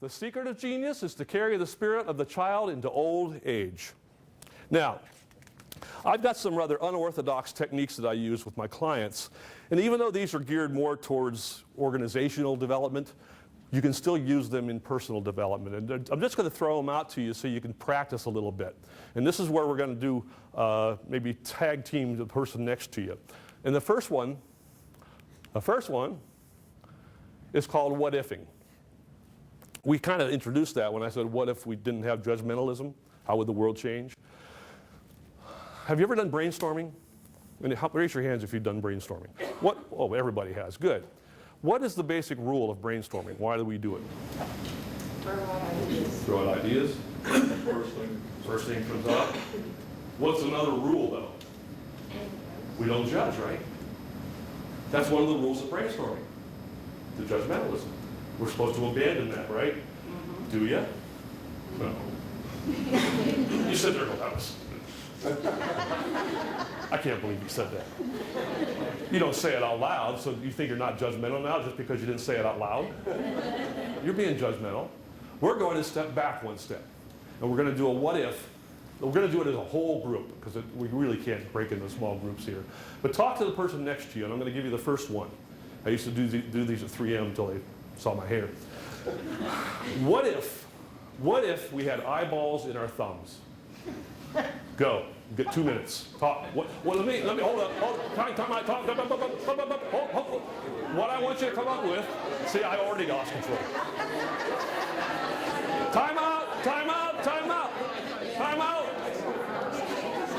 The secret of genius is to carry the spirit of the child into old age. Now, I've got some rather unorthodox techniques that I use with my clients. And even though these are geared more towards organizational development, you can still use them in personal development. And I'm just going to throw them out to you so you can practice a little bit. And this is where we're going to do maybe tag team the person next to you. And the first one is called what ifing. We kind of introduced that when I said, what if we didn't have judgmentalism? How would the world change? Have you ever done brainstorming? And raise your hands if you've done brainstorming. Oh, everybody has. Good. What is the basic rule of brainstorming? Why do we do it? Throw out ideas. First thing comes up. What's another rule, though? We don't judge, right? That's one of the rules of brainstorming. The judgmentalism. We're supposed to abandon that, right? Mm-hmm. Do you? No. You said there, that was. I can't believe you said that. You don't say it out loud, so you think you're not judgmental now just because you didn't say it out loud? You're being judgmental. We're going to step back one step. And we're going to do a what if. We're going to do it as a whole group because we really can't break into small groups here. But talk to the person next to you, and I'm going to give you the first one. I used to do these at 3M until they saw my hair. What if we had eyeballs in our thumbs? Go. You get 2 minutes. Talk. Let me hold up. Time out. Talk. Hold. What I want you to come up with. See, I already lost control. Time out.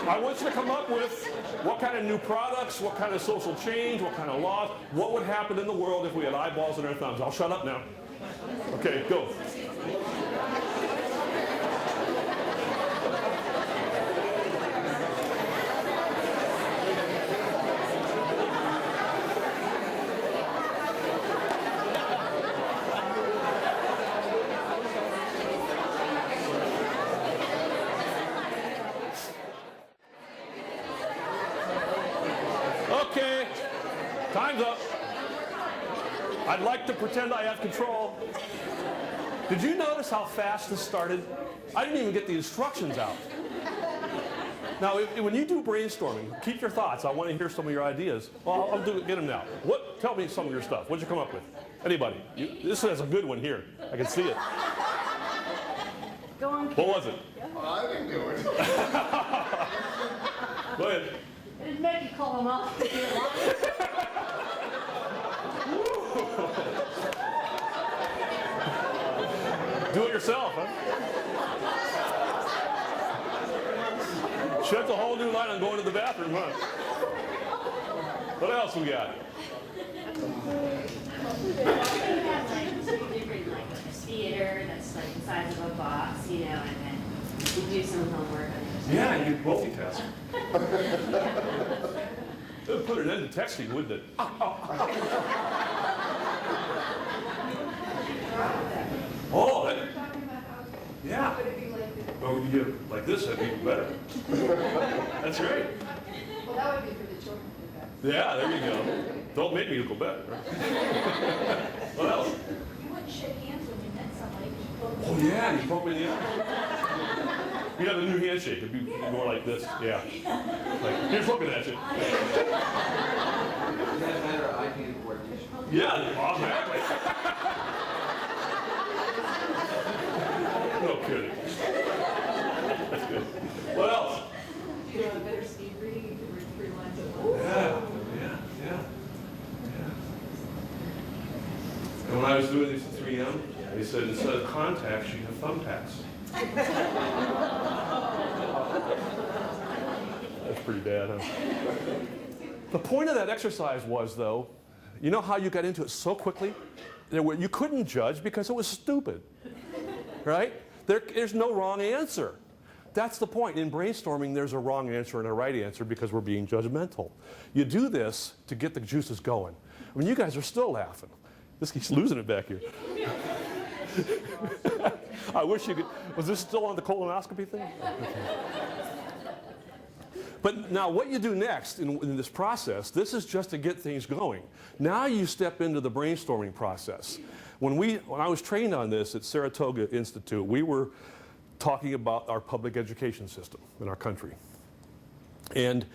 I want you to come up with what kind of new products, what kind of social change, what kind of laws, what would happen in the world if we had eyeballs in our thumbs. I'll shut up now. Okay, go. Okay, time's up. I'd like to pretend I have control. Did you notice how fast this started? I didn't even get the instructions out. Now, when you do brainstorming, keep your thoughts. I want to hear some of your ideas. Well, I'll get them now. Tell me some of your stuff. What'd you come up with? Anybody? This has a good one here. I can see it. Go on. What was it? Well, I didn't do it. Go ahead. It'd make you call them off. Do it yourself, huh? Sheds a whole new light on going to the bathroom, huh? What else we got? Theater that's like the size of a box, you know, and then you do some homework on it. Yeah, you multitask. It would put an end to texting, wouldn't it? Oh, that, yeah. Or would you get it like this? That'd be even better. That's great. Well, that would be for the children to do that. Yeah, there you go. Don't make me go better. What else? You wouldn't shake hands when you met somebody. Oh yeah, you poke me in the eye. You have a new handshake. It'd be more like this. Yeah. Like, here's looking at you. Does that matter? I can coordination. Yeah, automatically. No kidding. That's good. What else? You know, a better speed reading, you could read 3 lines at once. Yeah. And when I was doing these at 3M, they said instead of contacts, you have thumbtacks. That's pretty bad, huh? The point of that exercise was, though, you know how you got into it so quickly? You couldn't judge because it was stupid, right? There's no wrong answer. That's the point. In brainstorming, there's a wrong answer and a right answer because we're being judgmental. You do this to get the juices going. I mean, you guys are still laughing. This keeps losing it back here. I wish you could. Was this still on the colonoscopy thing? But now what you do next in this process, this is just to get things going. Now you step into the brainstorming process. When I was trained on this at Saratoga Institute, we were talking about our public education system in our country. And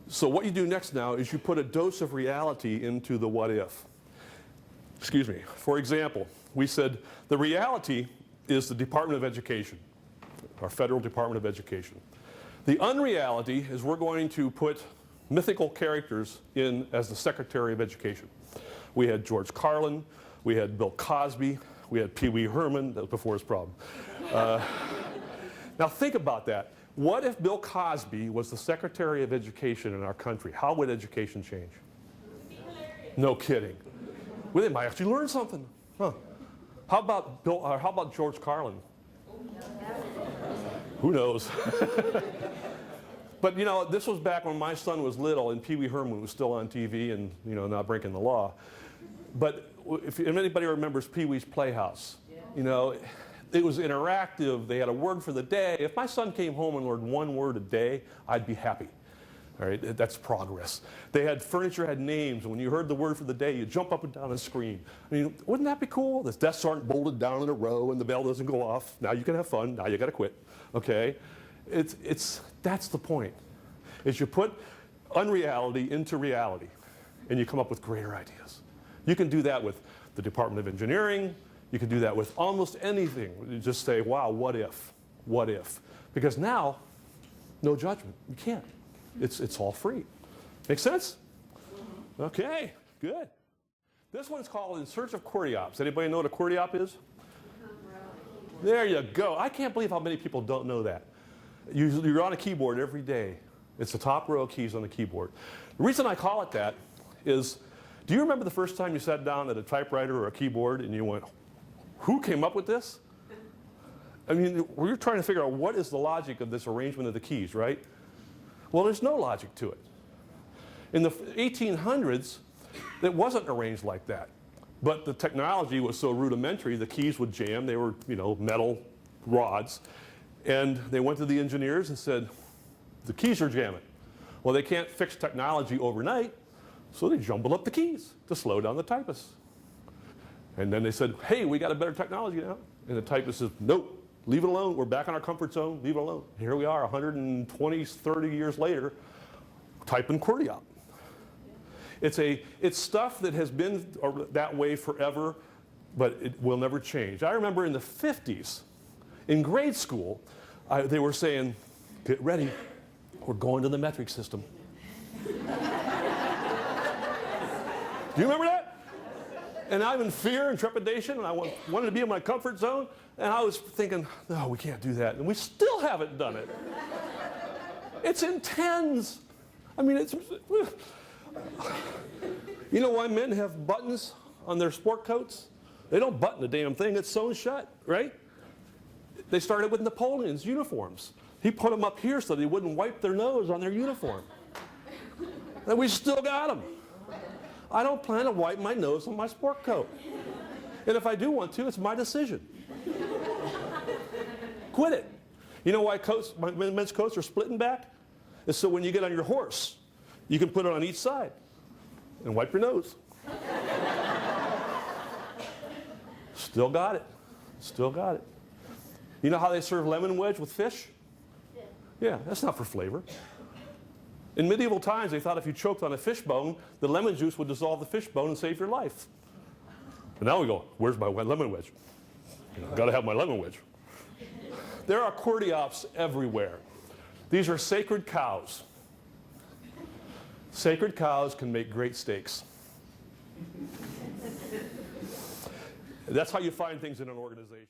so what you do next now is you put a dose of reality into the what if. Excuse me. For example, we said the reality is the Department of Education, our federal Department of Education. The unreality is we're going to put mythical characters in as the Secretary of Education. We had George Carlin, we had Bill Cosby, we had Pee Wee Herman, that was before his problem. Now think about that. What if Bill Cosby was the Secretary of Education in our country? How would education change? No kidding. Well, they might actually learn something. Huh. How about George Carlin? Who knows? But you know, this was back when my son was little and Pee Wee Herman was still on TV and not breaking the law. But if anybody remembers Pee Wee's Playhouse, it was interactive. They had a word for the day. If my son came home and learned one word a day, I'd be happy. All right, that's progress. They had furniture had names, and when you heard the word for the day, you jump up and down and scream. I mean, wouldn't that be cool? The desks aren't bolted down in a row, and the bell doesn't go off. Now you can have fun. Now you got to quit. Okay, that's the point. Is you put unreality into reality, and you come up with greater ideas. You can do that with the Department of Engineering. You can do that with almost anything. You just say, wow, what if? What if? Because now, no judgment. You can't. It's all free. Make sense? Okay, good. This one's called In Search of QWERTYOPs. Anybody know what a QWERTYOP is? There you go. I can't believe how many people don't know that. You're on a keyboard every day. It's the top row of keys on the keyboard. The reason I call it that is, do you remember the first time you sat down at a typewriter or a keyboard and you went, who came up with this? I mean, we were trying to figure out what is the logic of this arrangement of the keys, right? Well, there's no logic to it. In the 1800s, it wasn't arranged like that. But the technology was so rudimentary, the keys would jam. They were, metal rods. And they went to the engineers and said, the keys are jamming. Well, they can't fix technology overnight, so they jumbled up the keys to slow down the typists. And then they said, hey, we got a better technology now. And the typist says, nope. Leave it alone. We're back in our comfort zone. Leave it alone. Here we are 120, 30 years later, typing QWERTYOP. It's stuff that has been that way forever, but it will never change. I remember in the 50s, in grade school, they were saying, get ready. We're going to the metric system. Do you remember that? And I'm in fear and trepidation, and I wanted to be in my comfort zone, and I was thinking, no, we can't do that. And we still haven't done it. It's in tens. I mean, you know why men have buttons on their sport coats? They don't button the damn thing, it's sewn shut, right? They started with Napoleon's uniforms. He put them up here so they wouldn't wipe their nose on their uniform. And we still got them. I don't plan to wipe my nose on my sport coat. And if I do want to, it's my decision. Quit it. You know why men's coats are split in back? It's so when you get on your horse, you can put it on each side and wipe your nose. Still got it. Still got it. You know how they serve lemon wedge with fish? Yeah, that's not for flavor. In medieval times, they thought if you choked on a fish bone, the lemon juice would dissolve the fish bone and save your life. And now we go, where's my lemon wedge? Got to have my lemon wedge. There are QWERTYOPs everywhere. These are sacred cows. Sacred cows can make great steaks. That's how you find things in an organization.